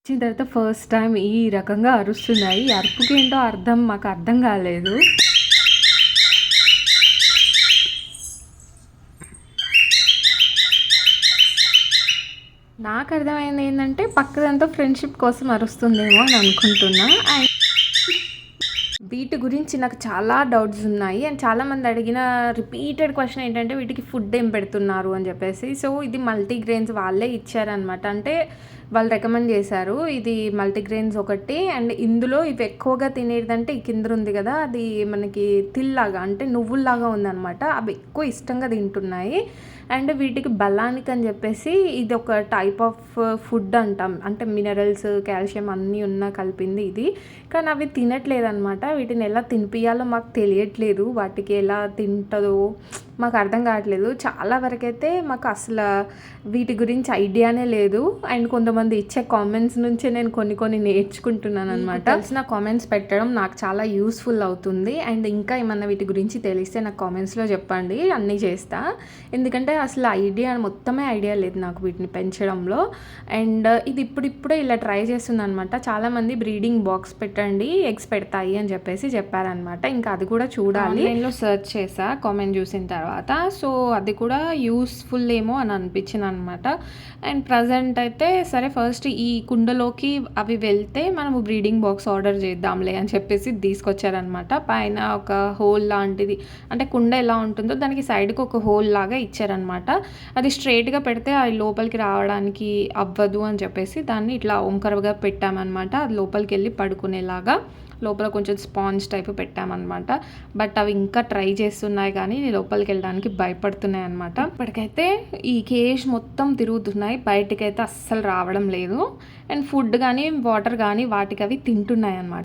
వచ్చిన తర్వాత first time ఈ రకంగా అరుస్తున్నాయి. ఈ అరుపుకేంటో మాకు అర్థం కాలేదు. నాకు అర్థమైంది ఏంటంటే పక్కదంతా ఫ్రెండ్షిప్ కోసం అరుస్తుందేమో అని అనుకుంటున్నా. అండ్ వీటి గురించి నాకు చాలా డౌట్స్ ఉన్నాయి. అండ్ చాలామంది అడిగిన రిపీటెడ్ క్వశ్చన్ ఏంటంటే వీటికి ఫుడ్ ఏం పెడుతున్నారు అని చెప్పేసి. సో ఇది మల్టీగ్రెయిన్స్ వాళ్ళే ఇచ్చారనమాట. అంటే వాళ్ళు రికమెండ్ చేశారు. ఇది మల్టీగ్రెయిన్స్ ఒకటి. అండ్ ఇందులో ఇవి ఎక్కువగా తినేదంటే ఈ కింద ఉంది కదా, అది మనకి తిల్లాగా అంటే నువ్వుల్లాగా ఉందనమాట. అవి ఎక్కువ ఇష్టంగా తింటున్నాయి. అండ్ వీటికి బలానికి అని చెప్పేసి ఇది ఒక టైప్ ఆఫ్ ఫుడ్ అంటాం. అంటే మినరల్స్, కాల్షియం అన్నీ ఉన్న కలిపింది ఇది. కానీ అవి తినట్లేదనమాట. వీటిని ఎలా తినిపియాలో మాకు తెలియట్లేదు. వాటికి ఎలా తింటుందో మాకు అర్థం కావట్లేదు. చాలా వరకైతే మాకు అసలు వీటి గురించి ఐడియానే లేదు. అండ్ కొంతమంది ఇచ్చే కామెంట్స్ నుంచే నేను కొన్ని నేర్చుకుంటున్నాను అనమాట. తెలిసిన కామెంట్స్ పెట్టడం నాకు చాలా యూస్ఫుల్ అవుతుంది. అండ్ ఇంకా ఏమన్నా వీటి గురించి తెలిస్తే నాకు కామెంట్స్లో చెప్పండి, అన్నీ చేస్తా. ఎందుకంటే అసలు మొత్తమే ఐడియా లేదు నాకు వీటిని పెంచడంలో. అండ్ ఇది ఇప్పుడిప్పుడే ఇలా ట్రై చేస్తుంది అనమాట. చాలామంది బ్రీడింగ్ బాక్స్ పెట్టండి, ఎగ్స్ పెడతాయి అని చెప్పేసి చెప్పారనమాట. ఇంకా అది కూడా చూడాలి. నేను సెర్చ్ చేసా కామెంట్ చూసిన తర్వాత. సో అది కూడా యూస్ఫుల్ ఏమో అని అనిపించింది అనమాట. అండ్ ప్రజెంట్ అయితే సరే ఫస్ట్ ఈ కుండలోకి అవి వెళ్తే మనము బ్రీడింగ్ బాక్స్ ఆర్డర్ చేద్దాంలే అని చెప్పేసి తీసుకొచ్చారనమాట. పైన ఒక హోల్ లాంటిది, అంటే కుండ ఎలా ఉంటుందో దానికి సైడ్కి ఒక హోల్ లాగా ఇచ్చారనమాట. అది స్ట్రైట్గా పెడితే అది లోపలికి రావడానికి అవ్వదు అని చెప్పేసి దాన్ని ఇట్లా వంకరగా పెట్టామన్నమాట. అది లోపలికి వెళ్ళి పడుకునేలాగా లోపల కొంచెం స్పాంజ్ టైప్ పెట్టామన్నమాట. బట్ అవి ఇంకా ట్రై చేస్తున్నాయి కానీ లోపలికి వెళ్ళడానికి భయపడుతున్నాయి అనమాట. ఇప్పటికైతే ఈ కేజ్ మొత్తం తిరుగుతున్నాయి, బయటికైతే అస్సలు రావడం లేదు. అండ్ ఫుడ్ కానీ వాటర్ కానీ వాటికి అవి తింటున్నాయి అన్నమాట.